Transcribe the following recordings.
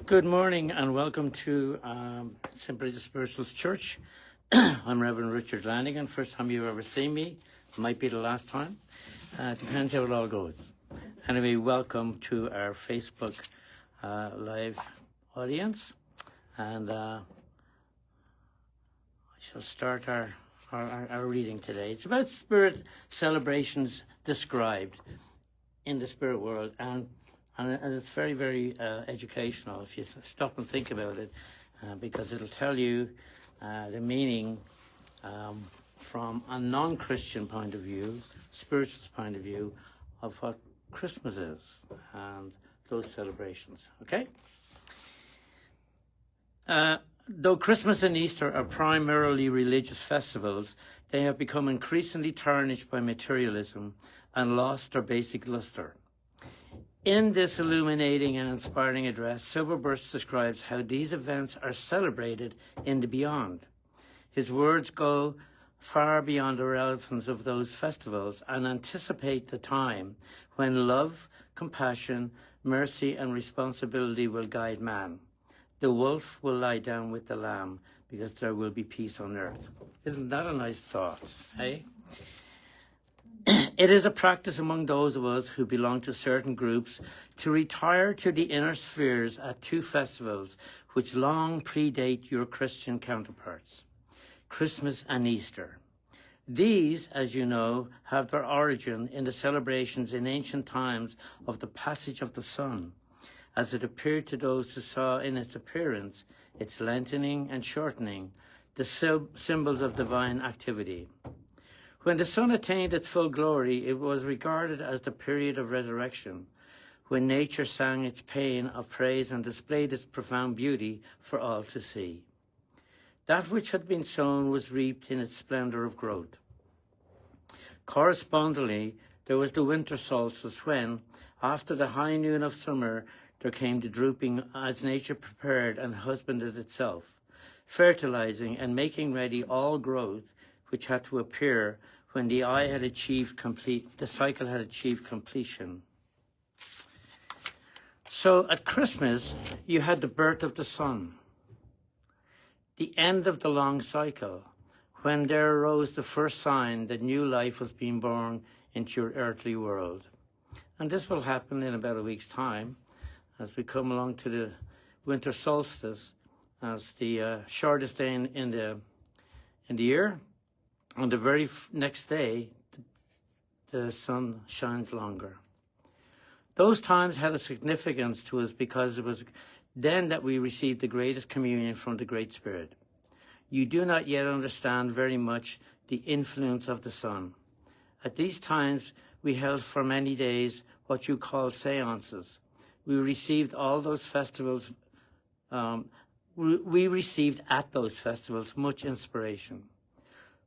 Good morning and welcome to Spiritualist Church. I'm Rev Richard Lanigan. First time you've ever seen me. Might be the last time. Depends how it all goes. Anyway, welcome to our Facebook live audience. And I shall start our reading today. It's about spirit celebrations described in the spirit world, and it's very, very educational if you stop and think about it, because it'll tell you the meaning from a non-Christian point of view, spiritualist point of view, of what Christmas is and those celebrations, okay? Though Christmas and Easter are primarily religious festivals, they have become increasingly tarnished by materialism and lost their basic luster. In this illuminating and inspiring address, Silver Birch describes how these events are celebrated in the beyond. His words go far beyond the relevance of those festivals and anticipate the time when love, compassion, mercy, and responsibility will guide man. The wolf will lie down with the lamb because there will be peace on earth. Isn't that a nice thought, eh? It is a practice among those of us who belong to certain groups to retire to the inner spheres at two festivals which long predate your Christian counterparts, Christmas and Easter. These, as you know, have their origin in the celebrations in ancient times of the passage of the sun, as it appeared to those who saw in its appearance, its lengthening and shortening, the symbols of divine activity. When the sun attained its full glory, it was regarded as the period of resurrection, when nature sang its paean of praise and displayed its profound beauty for all to see. That which had been sown was reaped in its splendor of growth. Correspondingly, there was the winter solstice when, after the high noon of summer, there came the drooping as nature prepared and husbanded itself, fertilizing and making ready all growth which had to appear when the cycle had achieved completion. So at Christmas, you had the birth of the sun, the end of the long cycle, when there arose the first sign that new life was being born into your earthly world. And this will happen in about a week's time as we come along to the winter solstice, as the shortest day in the year. On the very next day, the sun shines longer. Those times had a significance to us because it was then that we received the greatest communion from the Great Spirit. You do not yet understand very much the influence of the sun. At these times, we held for many days what you call seances. We received all those festivals. We received at those festivals much inspiration.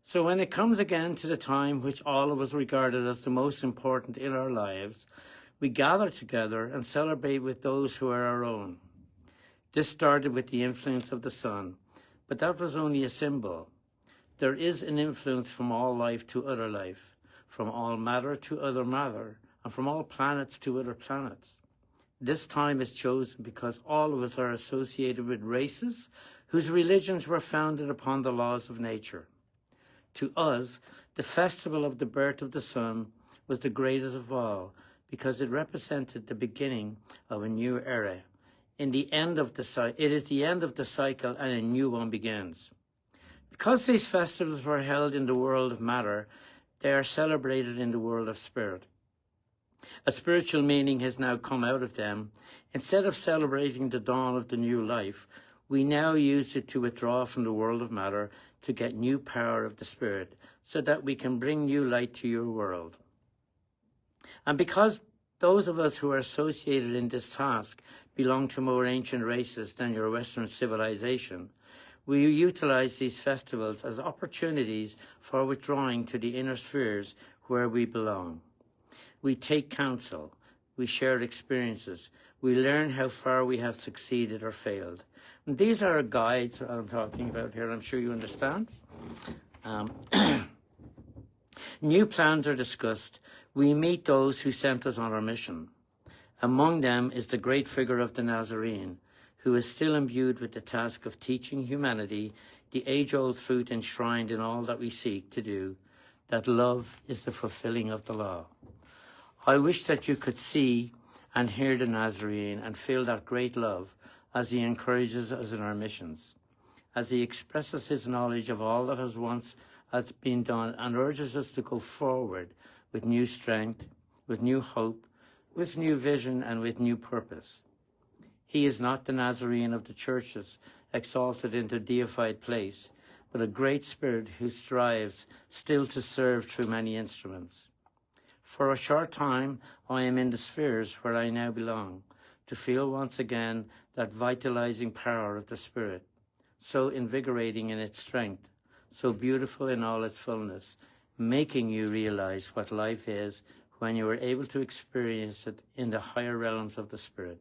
So when it comes again to the time which all of us regarded as the most important in our lives, we gather together and celebrate with those who are our own. This started with the influence of the sun, but that was only a symbol. There is an influence from all life to other life, from all matter to other matter, and from all planets to other planets. This time is chosen because all of us are associated with races whose religions were founded upon the laws of nature. To us, the festival of the birth of the sun was the greatest of all because it represented the beginning of a new era. It is the end of the cycle and a new one begins. Because these festivals were held in the world of matter, they are celebrated in the world of spirit. A spiritual meaning has now come out of them. Instead of celebrating the dawn of the new life, we now use it to withdraw from the world of matter to get new power of the Spirit so that we can bring new light to your world. And because those of us who are associated in this task belong to more ancient races than your Western civilization, we utilize these festivals as opportunities for withdrawing to the inner spheres where we belong. We take counsel, we share experiences, we learn how far we have succeeded or failed. And these are guides that I'm talking about here, I'm sure you understand. New plans are discussed. We meet those who sent us on our mission. Among them is the great figure of the Nazarene, who is still imbued with the task of teaching humanity the age-old truth enshrined in all that we seek to do, that love is the fulfilling of the law. I wish that you could see and hear the Nazarene and feel that great love as he encourages us in our missions, as he expresses his knowledge of all that has been done and urges us to go forward with new strength, with new hope, with new vision and with new purpose. He is not the Nazarene of the churches, exalted into deified place, but a great spirit who strives still to serve through many instruments. For a short time, I am in the spheres where I now belong, to feel once again that vitalizing power of the Spirit, so invigorating in its strength, so beautiful in all its fullness, making you realize what life is when you are able to experience it in the higher realms of the Spirit.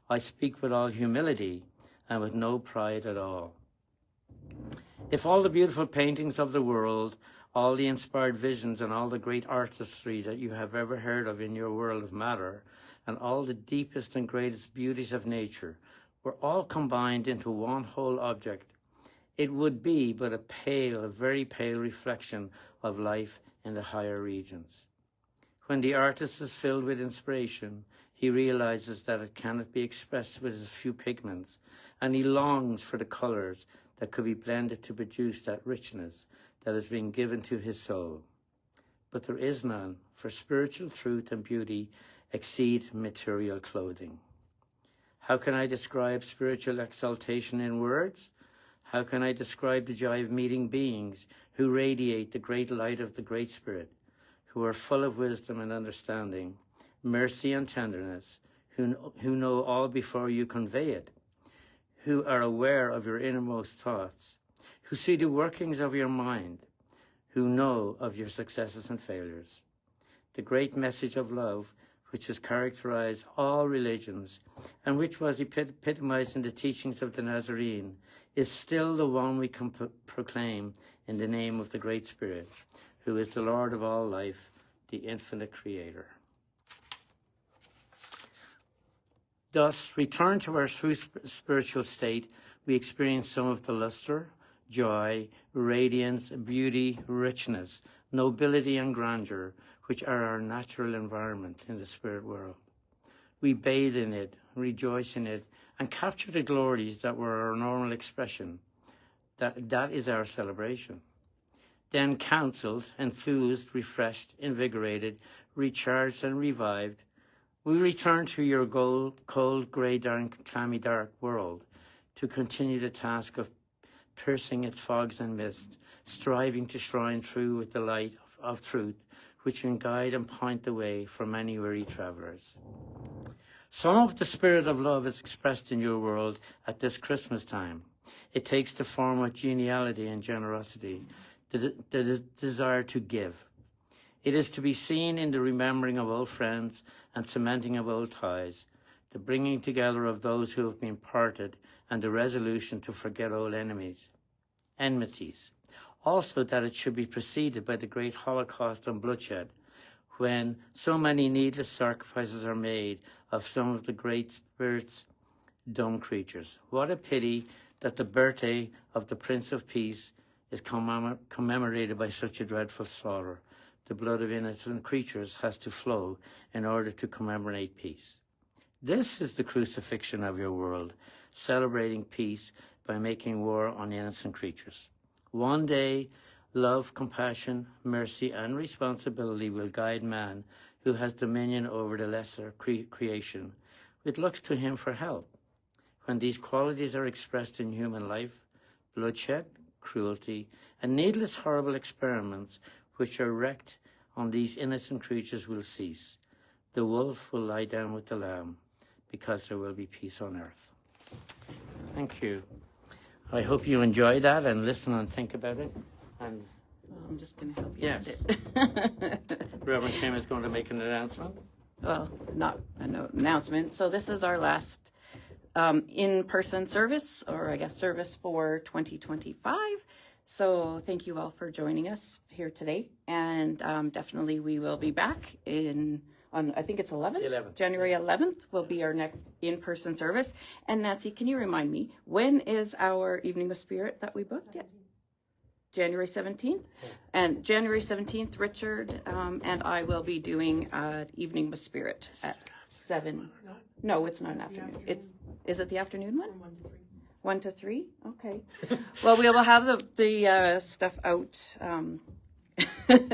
I speak with all humility and with no pride at all. If all the beautiful paintings of the world, all the inspired visions and all the great artistry that you have ever heard of in your world of matter, and all the deepest and greatest beauties of nature were all combined into one whole object, it would be but a very pale reflection of life in the higher regions. When the artist is filled with inspiration, he realizes that it cannot be expressed with a few pigments, and he longs for the colors that could be blended to produce that richness that has been given to his soul. But there is none, for spiritual truth and beauty exceed material clothing. How can I describe spiritual exaltation in words? How can I describe the joy of meeting beings who radiate the great light of the Great Spirit, who are full of wisdom and understanding, mercy and tenderness, who know all before you convey it, who are aware of your innermost thoughts, who see the workings of your mind, who know of your successes and failures. The great message of love, which has characterized all religions and which was epitomized in the teachings of the Nazarene, is still the one we can proclaim in the name of the Great Spirit, who is the Lord of all life, the infinite Creator. Thus, returned to our true spiritual state, we experience some of the luster, joy, radiance, beauty, richness, nobility, and grandeur, which are our natural environment in the spirit world. We bathe in it, rejoice in it, and capture the glories that were our normal expression. That is our celebration. Then counseled, enthused, refreshed, invigorated, recharged, and revived, we return to your cold, grey, dark, clammy, dark world to continue the task of piercing its fogs and mists, striving to shine through with the light of truth, which can guide and point the way for many weary travelers. Some of the spirit of love is expressed in your world at this Christmas time. It takes the form of geniality and generosity, the desire to give. It is to be seen in the remembering of old friends and cementing of old ties, the bringing together of those who have been parted, and the resolution to forget old enmities. Also that it should be preceded by the great Holocaust and bloodshed, when so many needless sacrifices are made of some of the great spirit's dumb creatures. What a pity that the birthday of the Prince of Peace is commemorated by such a dreadful slaughter. The blood of innocent creatures has to flow in order to commemorate peace. This is the crucifixion of your world, celebrating peace by making war on innocent creatures. One day, love, compassion, mercy, and responsibility will guide man who has dominion over the lesser creation, which looks to him for help. When these qualities are expressed in human life, bloodshed, cruelty, and needless horrible experiments which are wreaked on these innocent creatures will cease. The wolf will lie down with the lamb, because there will be peace on earth. Thank you. I hope you enjoy that and listen and think about it. And I'm just going to help you yes, with it. Reverend Kim is going to make an announcement. Well, not an announcement. So this is our last in-person service, or I guess service for 2025. So thank you all for joining us here today. And definitely we will be back in on, I think it's 11th? 11th. January 11th will be our next in-person service. And Nancy, can you remind me, when is our Evening of Spirit that we booked yet? January 17th? And January 17th, Richard and I will be doing Evening with Spirit at 7. No, it's not an afternoon. Is it the afternoon one? 1 to 3? Okay. Well, we will have the stuff out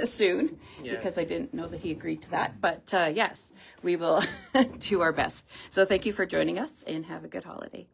soon, because I didn't know that he agreed to that. But yes, we will do our best. So thank you for joining us, and have a good holiday.